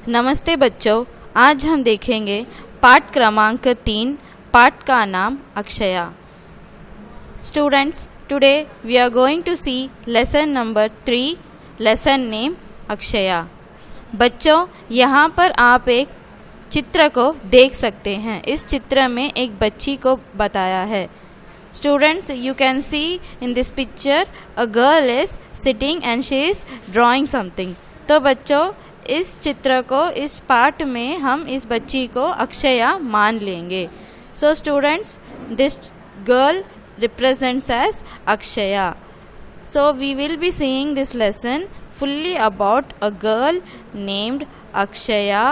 नमस्ते बच्चों, आज हम देखेंगे पाठ क्रमांक 3। पाठ का नाम Akshaya. Students, today we are going to see lesson number 3, lesson name Akshaya. बच्चों, यहाँ पर आप एक चित्र को देख सकते हैं। इस चित्र में एक बच्ची को बताया है। Students, you can see in this picture a girl is sitting and she is drawing something. तो बच्चों, इस चित्र को इस पाठ में हम इस बच्ची को अक्षया मान लेंगे। So students, this girl represents as Akshaya. So we will be seeing this lesson fully about a girl named Akshaya,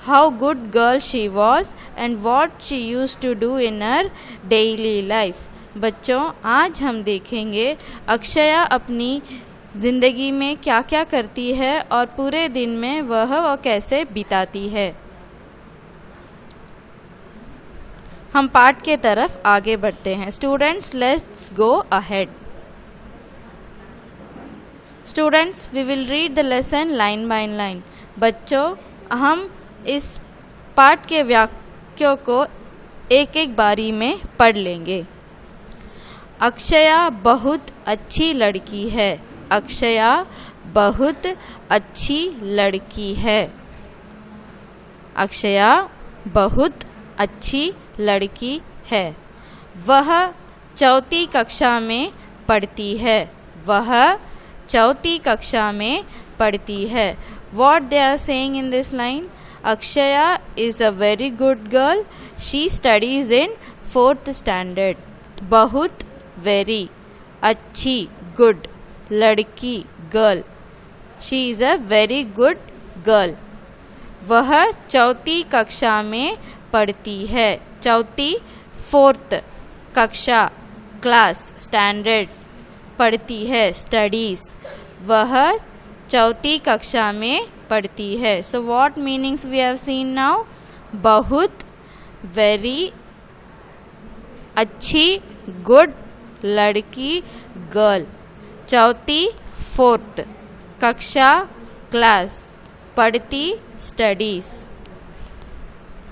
how good girl she was and what she used to do in her daily life. बच्चों, आज हम देखेंगे अक्षया अपनी ज़िंदगी में क्या क्या करती है और पूरे दिन में वह कैसे बिताती है। हम पाठ के तरफ आगे बढ़ते हैं। Students, let's go ahead. Students, we will read the lesson line by line. बच्चों, हम इस पाठ के वाक्यों को एक एक बारी में पढ़ लेंगे। अक्षया बहुत अच्छी लड़की है। अक्षया बहुत अच्छी लड़की है। अक्षया बहुत अच्छी लड़की है। वह चौथी कक्षा में पढ़ती है। वह चौथी कक्षा में पढ़ती है। What they are saying in this line? Akshaya is a very good girl. She studies in 4th standard. बहुत very अच्छी good लड़की girl. She is a very good girl. वह चौथी कक्षा में पढ़ती है। चौथी 4th कक्षा class standard पढ़ती है studies. वह चौथी कक्षा में पढ़ती है। So what meanings we have seen now? बहुत, वेरी, अच्छी, गुड, लड़की, गर्ल, चौथी 4th कक्षा, क्लास, पढ़ती, studies.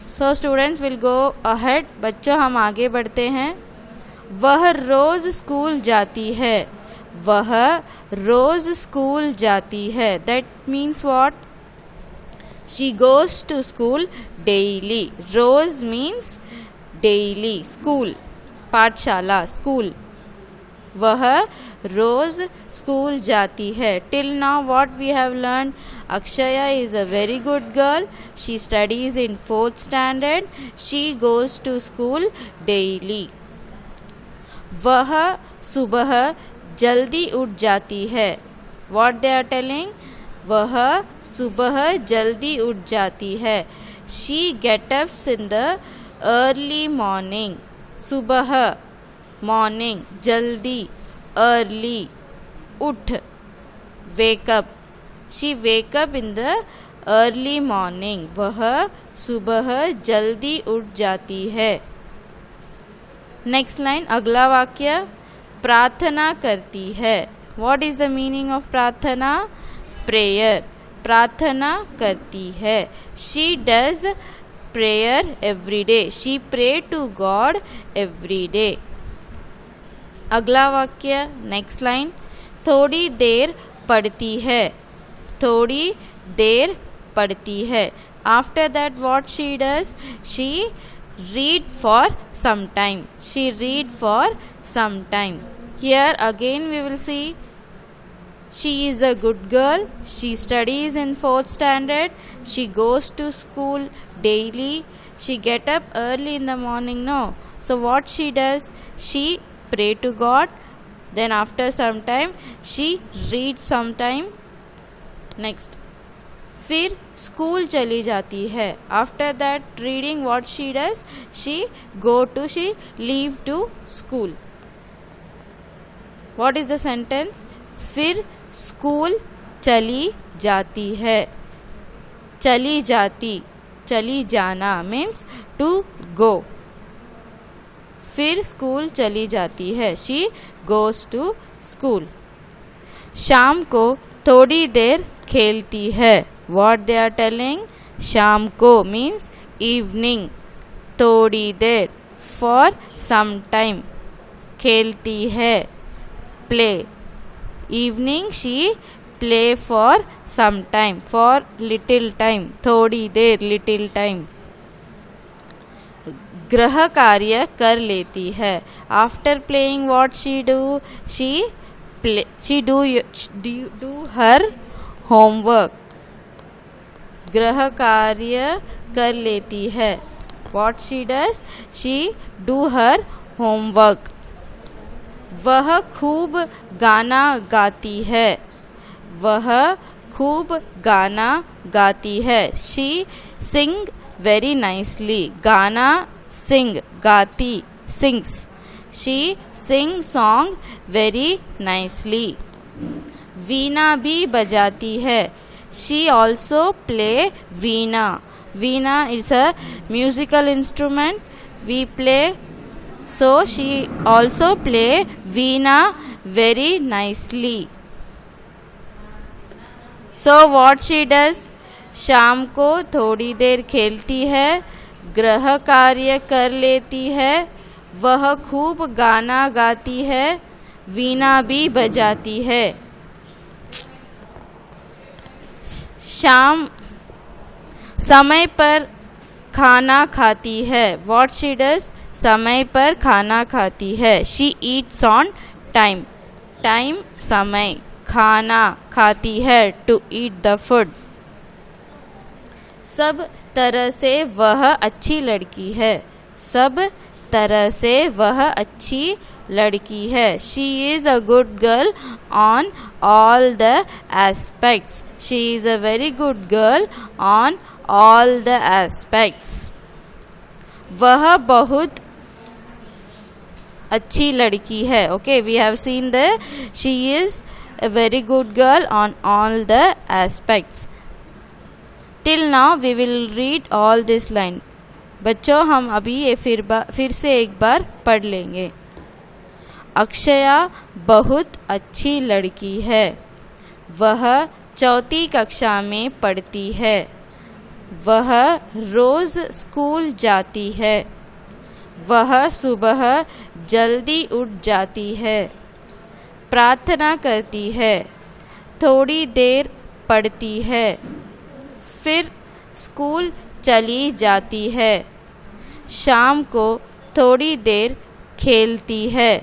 So students will go ahead. बच्चों, हम आगे बढ़ते हैं। वह रोज स्कूल जाती है। वह रोज स्कूल जाती है। That means what? She goes to school daily. रोज मीन्स डेली। स्कूल, पाठशाला, स्कूल। वह रोज स्कूल जाती है। Till now what we have learn? Akshaya is a very good girl. She studies in 4th standard. She goes to school daily. वह सुबह जल्दी उठ जाती है। What they are telling? वह सुबह जल्दी उठ जाती है। She gets up in the early morning. सुबह, morning, जल्दी, early, उठ, wake up. She wake up in the early morning. वह सुबह जल्दी उठ जाती है। नेक्स्ट लाइन, अगला वाक्य। प्रार्थना करती है। What is the meaning of प्रार्थना? Prayer. प्रार्थना करती है। She does prayer every day. She pray to God every day. अगला वाक्य, नेक्स्ट लाइन। थोड़ी देर पढ़ती है। थोड़ी देर पढ़ती है। After that what she does? She read for some time. She read for some time. Here again we will see she is a good girl. She studies in 4th standard. She goes to school daily. She get up early in the morning. No. So what she does? She pray to God. Then after some time she read some time. Next. फिर school चली जाती है। After that reading what she does? She leave to school. What is the sentence? फिर school चली जाती है। चली जाती, चली जाना मीन्स टू गो। फिर स्कूल चली जाती है। She goes to school. शाम को थोड़ी देर खेलती है। What they are telling? शाम को means evening. थोड़ी देर for some time. खेलती है play. Evening she play for some time, for little time. थोड़ी देर little time. गृह कार्य कर लेती है. After playing what she do? She do her homework. गृह कार्य कर लेती है. What she does? She do her homework. वह खूब गाना गाती है. वह खूब गाना गाती है. She sing very nicely. गाना sing, गाती sings. She sing song very nicely. वीणा भी बजाती है. She also play Veena. Veena is a musical instrument we play. So she also play Veena very nicely. So what she does? शाम को थोड़ी देर खेलती है. गृह कार्य कर लेती है. वह खूब गाना गाती है. वीणा भी बजाती है. शाम समय पर खाना खाती है. What she does? समय पर खाना खाती है. She eats on time. Time समय. खाना खाती है to eat the food. सब तरह से वह अच्छी लड़की है. सब तरह से वह अच्छी लड़की है. She is a good girl on all the aspects. She is a very good girl on all the aspects. वह बहुत अच्छी लड़की है. Okay, we have seen the she is a very good girl on all the aspects. Till now we will read all this line. बच्चों हम अभी ये फिर से एक बार पढ़ लेंगे. अक्षया बहुत अच्छी लड़की है. वह चौथी कक्षा में पढ़ती है. वह रोज़ स्कूल जाती है. वह सुबह जल्दी उठ जाती है. प्रार्थना करती है. थोड़ी देर पढ़ती है. फिर स्कूल चली जाती है. शाम को थोड़ी देर खेलती है.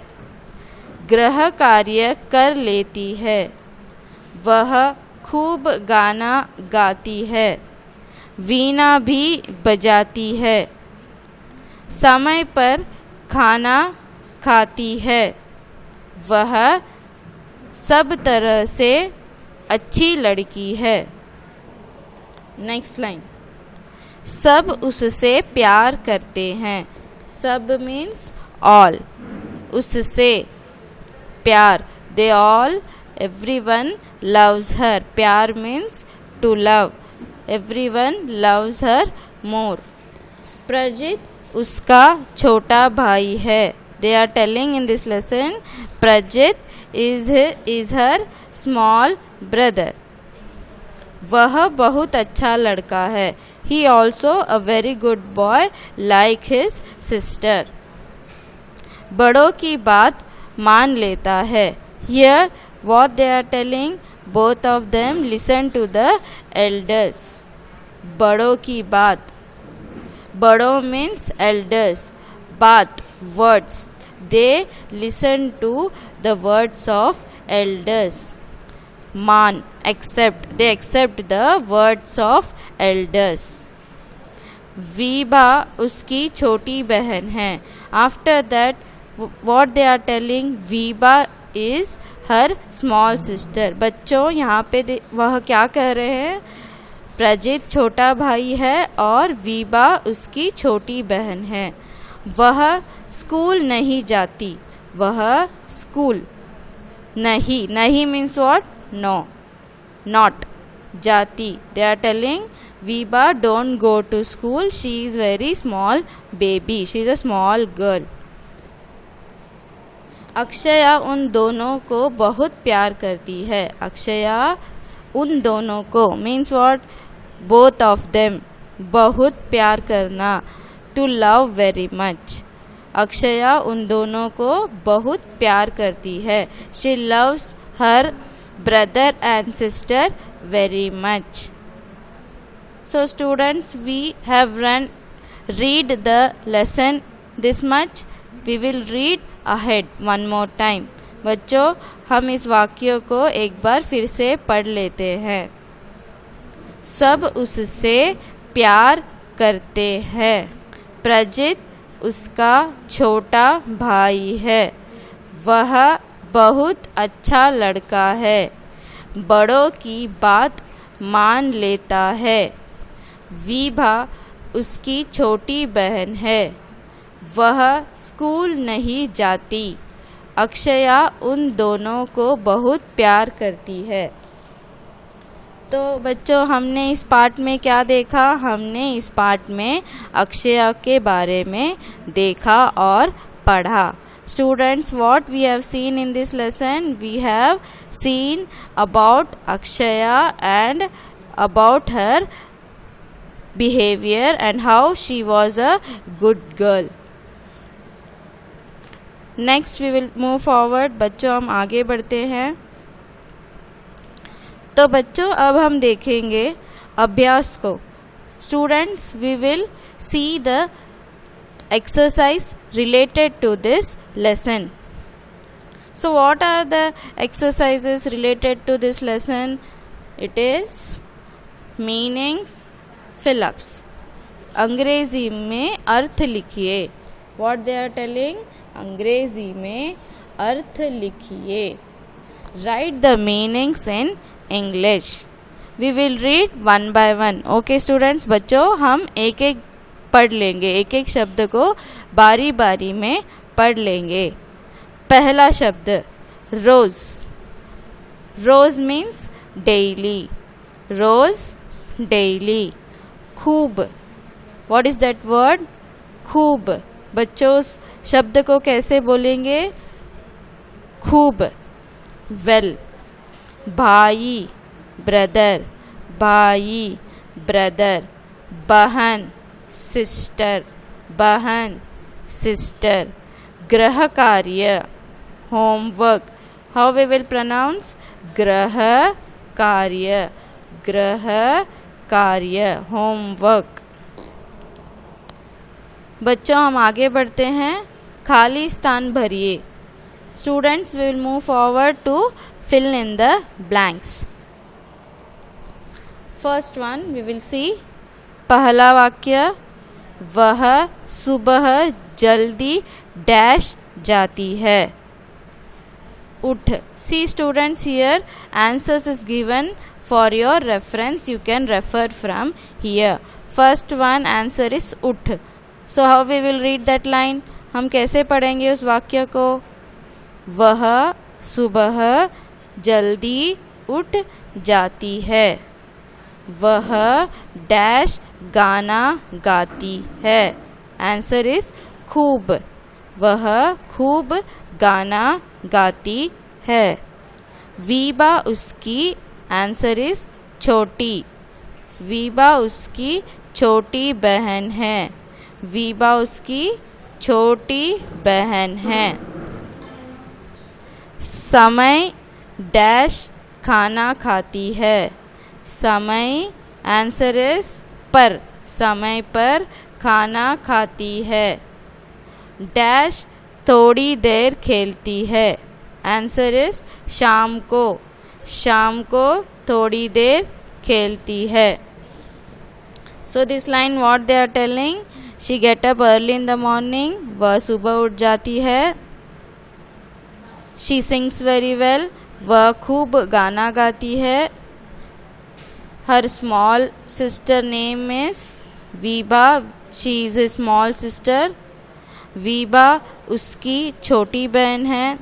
गृह कार्य कर लेती है. वह खूब गाना गाती है. वीणा भी बजाती है. समय पर खाना खाती है. वह सब तरह से अच्छी लड़की है. Next line. सब उससे प्यार करते हैं. सब मीन्स ऑल. उससे प्यार. They all everyone loves her. प्यार means to love. everyone loves her more. Prajit उसका छोटा भाई है. They are telling in this lesson Prajit is her small brother. वह बहुत अच्छा लड़का है. He also a very good boy like his sister. बड़ों की बात मान लेता है. Here what they are telling, both of them listen to the elders. बड़ों की बात. बड़ों means elders. बात words. They listen to the words of elders. मान accept. They accept the words of elders. Veeba उसकी छोटी बहन है. After that what they are telling, Veeba is her small sister. बच्चों यहाँ पे वह क्या कह रहे हैं? प्रजित छोटा भाई है और वीबा उसकी छोटी बहन है. वह स्कूल नहीं जाती. वह स्कूल नहीं. नहीं मीन्स व्हाट? नो. नॉट. जाती. They are telling Vibha don't go to school. She is very small baby. She is a small girl. Akshaya उन दोनों को बहुत प्यार करती है. अक्षया उन दोनों को means what, both of them, बहुत प्यार करना, टू लव वेरी मच। अक्षया उन दोनों को बहुत प्यार करती है, she loves her brother and sister very much. So students, we have read the lesson this much. We will read ahead one more time. बच्चों, हम इस वाक्य को एक बार फिर से पढ़ लेते हैं। सब उससे प्यार करते हैं, प्रजित उसका छोटा भाई है, वह बहुत अच्छा लड़का है, बड़ों की बात मान लेता है, विभा उसकी छोटी बहन है, वह स्कूल नहीं जाती, अक्षया उन दोनों को बहुत प्यार करती है। तो बच्चों, हमने इस पार्ट में क्या देखा? हमने इस पार्ट में अक्षया के बारे में देखा और पढ़ा। Students, what we have seen in this lesson? We have seen about Akshaya and about her behavior and how she was a good girl. Next we will move forward. बच्चों, हम आगे बढ़ते हैं। तो बच्चों, अब हम देखेंगे अभ्यास को। Students, we will see the exercise related to this lesson. So what are the exercises related to this lesson? It is meanings, fill-ups. अंग्रेजी में अर्थ लिखिए। What they are telling? अंग्रेजी में अर्थ लिखिए। Write the meanings in English. We will read one by one. Okay students, बच्चों, हम एक एक पढ़ लेंगे, एक एक शब्द को बारी बारी में पढ़ लेंगे। पहला शब्द रोज। रोज मीन्स डेली, रोज डेली। खूब, व्हाट इज दैट वर्ड? खूब। बच्चों, उस शब्द को कैसे बोलेंगे? खूब। वेल। भाई, ब्रदर, भाई, ब्रदर। बहन, सिस्टर, बहन, सिस्टर। गृह कार्य, homework. How we will pronounce? गृह कार्य, गृह कार्य, होमवर्क। बच्चों, हम आगे बढ़ते हैं। खाली स्थान भरिए। Students, we will move forward to fill in the blanks. First one we will see. पहला वाक्य, वह सुबह जल्दी डैश जाती है। उठ। See students, here answers is given for your reference, you can refer from here. First one answer is उठ। So how we will read that line? हम कैसे पढ़ेंगे उस वाक्य को? वह सुबह जल्दी उठ जाती है, वह डैश गाना गाती है। आंसर इज खूब। वह खूब गाना गाती है। वीबा उसकी, आंसर इज छोटी। वीबा उसकी छोटी बहन है। वीबा उसकी छोटी बहन है। समय डैश खाना खाती है। समय, आंसर इज पर। समय पर खाना खाती है। डैश थोड़ी देर खेलती है। आंसर इज शाम को। शाम को थोड़ी देर खेलती है। So this line what they are telling? She get up early in the morning. वह सुबह उठ जाती है। She sings very well. वह खूब गाना गाती है। Her small sister name is Vibha. She is a small sister. Vibha उसकी छोटी बहन है।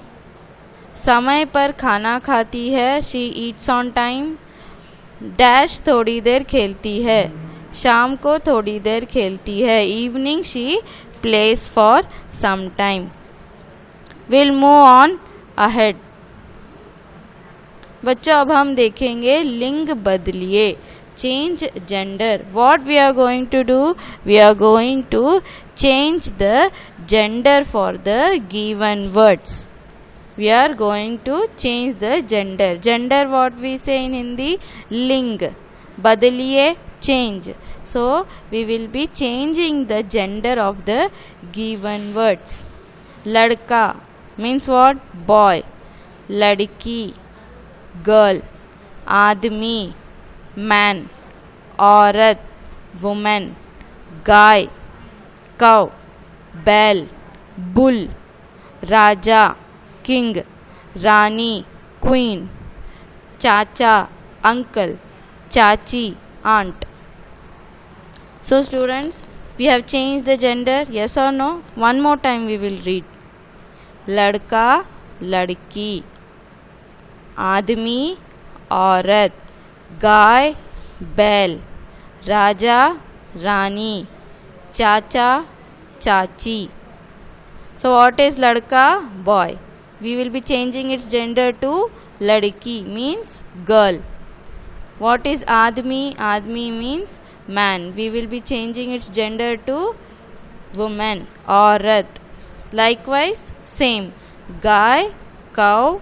समय पर खाना खाती है। She eats on time. Dash थोड़ी देर खेलती है। शाम को थोड़ी देर खेलती है। Evening she plays for some time. Will move on ahead. बच्चों अब हम देखेंगे लिंग बदलिए, change gender. What we are going to do? We are going to change the gender for the given words. We are going to change the gender. Gender what we say in Hindi? Ling. Badaliye, change. So we will be changing the gender of the given words. Ladka means what? Boy. Ladki, girl. Admi, man. Aurat, woman. Guy, cow. Bell, bull. Raja, king. Rani, queen. Chacha, uncle. Chachi, aunt. So students, we have changed the gender, yes or no? One more time we will read. Ladka, ladki. आदमी, औरत. गाय, बैल. राजा, रानी. चाचा, चाची. So what is ladka? Boy. We will be changing its gender to ladki, means girl. What is admi? Admi means man. We will be changing its gender to woman, aurat. Likewise, same. Guy, cow,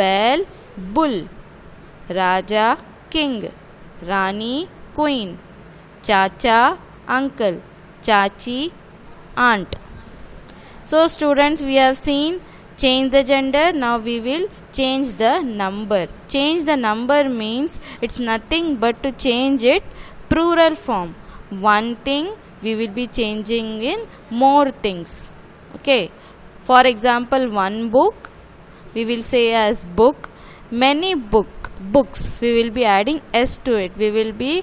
बैल, bull. राजा, king. रानी, queen. चाचा, uncle. चाची, aunt. So students, we have seen change the gender. Now we will change the number. Change the number means it's nothing but to change it plural form. One thing we will be changing in more things. Okay. For example, one book we will say as book. Many books we will be adding s to it. We will be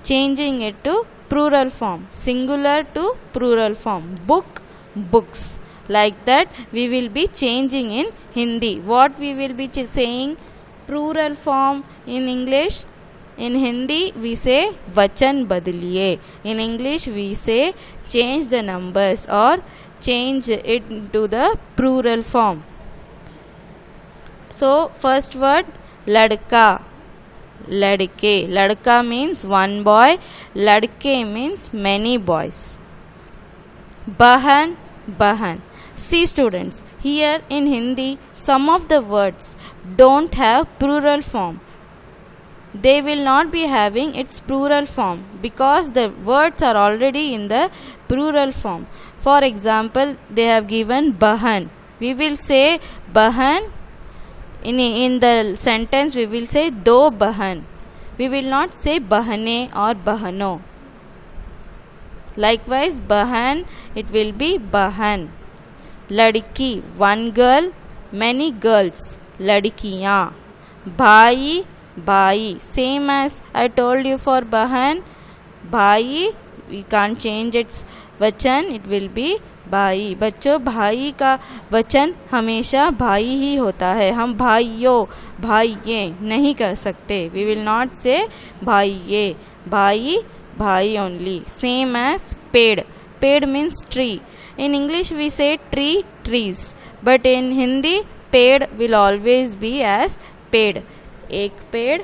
changing it to plural form. Singular to plural form. Book, books. Like that we will be changing in Hindi. What we will be saying plural form in English? In Hindi we say vachan badliye. In English we say change the numbers or change it to the plural form. So first word ladka, ladke. Ladka means one boy, ladke means many boys. Bahan, bahan. See students, here in Hindi some of the words don't have plural form. They will not be having its plural form because the words are already in the plural form. For example, they have given bahan. We will say bahan. In the sentence we will say do bahan. We will not say bahane or bahano. Likewise, bahan, it will be bahan. Ladki, one girl, many girls. Ladkiyan. Bhai, bhai. Same as I told you for bahan. Bhai, we can't change its vachan. It will be भाई. बच्चों भाई का वचन हमेशा भाई ही होता है. हम भाइयों, भाइये नहीं कर सकते. वी विल नॉट से भाइये. भाई, भाई ओनली. सेम एज पेड़. पेड़ means tree. In English we say tree, trees. But in Hindi, पेड़ will always be as पेड़. एक पेड़,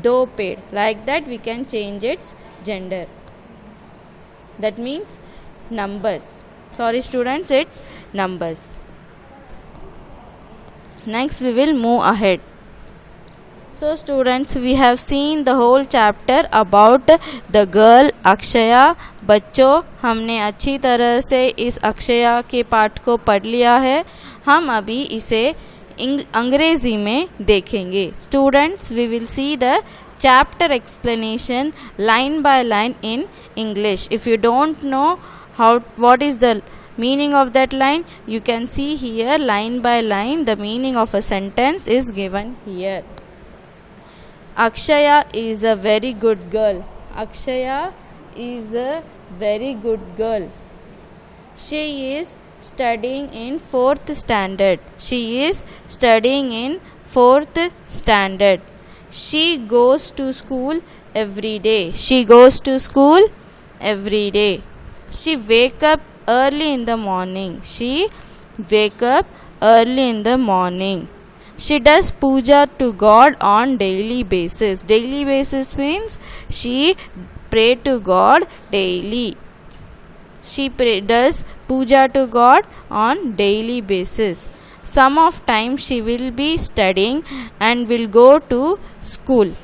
दो पेड़. Like that we can change its gender. That means numbers. Sorry students, it's numbers. Next we will move ahead. So students, we have seen the whole chapter about the girl अक्षया. बच्चों हमने अच्छी तरह से इस अक्षया के पाठ को पढ़ लिया है. हम अभी इसे अंग्रेजी में देखेंगे. Students, we will see the chapter explanation line by line in English. If you don't know what is the meaning of that line, you can see here line by line the meaning of a sentence is given here. Akshaya is a very good girl. Akshaya is a very good girl. She is studying in 4th standard. She is studying in 4th standard. She goes to school every day. She goes to school every day. She wake up early in the morning. She wake up early in the morning. She does puja to God on daily basis. Daily basis means she pray to God daily. She does puja to God on daily basis. Some of time she will be studying and will go to school.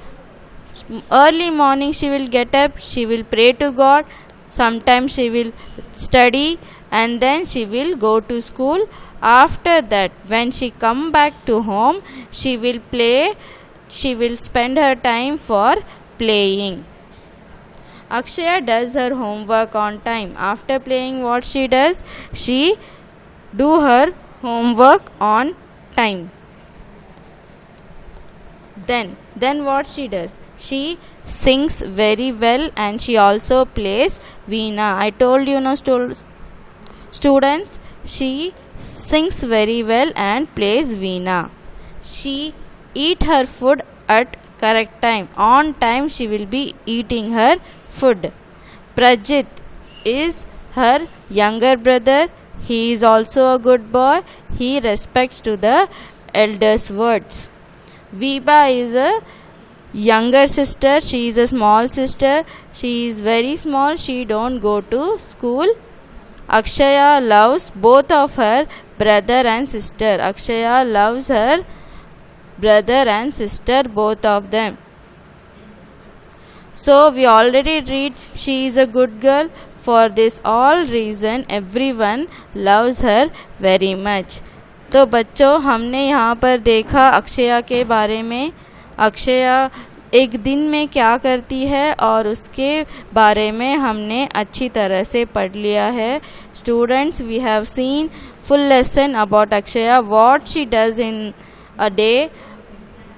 Early morning she will get up, she will pray to God. Sometimes she will study and then she will go to school. After that, when she come back to home, she will play. She will spend her time for playing. Akshaya does her homework on time. After playing, what she does? She do her homework on time. Then what she does? She sings very well and she also plays veena. I told you, no, students, she sings very well and plays veena. She eat her food at correct time. On time she will be eating her food. Prajit is her younger brother. He is also a good boy. He respects to the elders' words. Viba is a younger sister. She is a small sister. She is very small. She don't go to school. Akshaya loves both of her brother and sister. Akshaya loves her brother and sister, both of them. So we already read she is a good girl. For this all reason everyone loves her very much. तो बच्चों, हमने यहाँ पर देखा अक्षया के बारे में. अक्षया एक दिन में क्या करती है और उसके बारे में हमने अच्छी तरह से पढ़ लिया है. Students, we have seen full lesson about Akshaya, what she does in a day,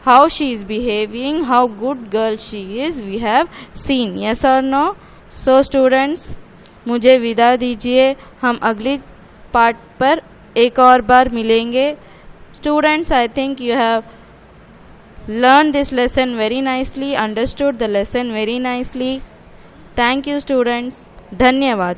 how she is behaving, how good girl she is, we have seen. Yes or no? So students, मुझे विदा दीजिए. हम अगली पार्ट पर एक और बार मिलेंगे. Students, I think you have learned this lesson very nicely, understood the lesson very nicely. Thank you students. धन्यवाद.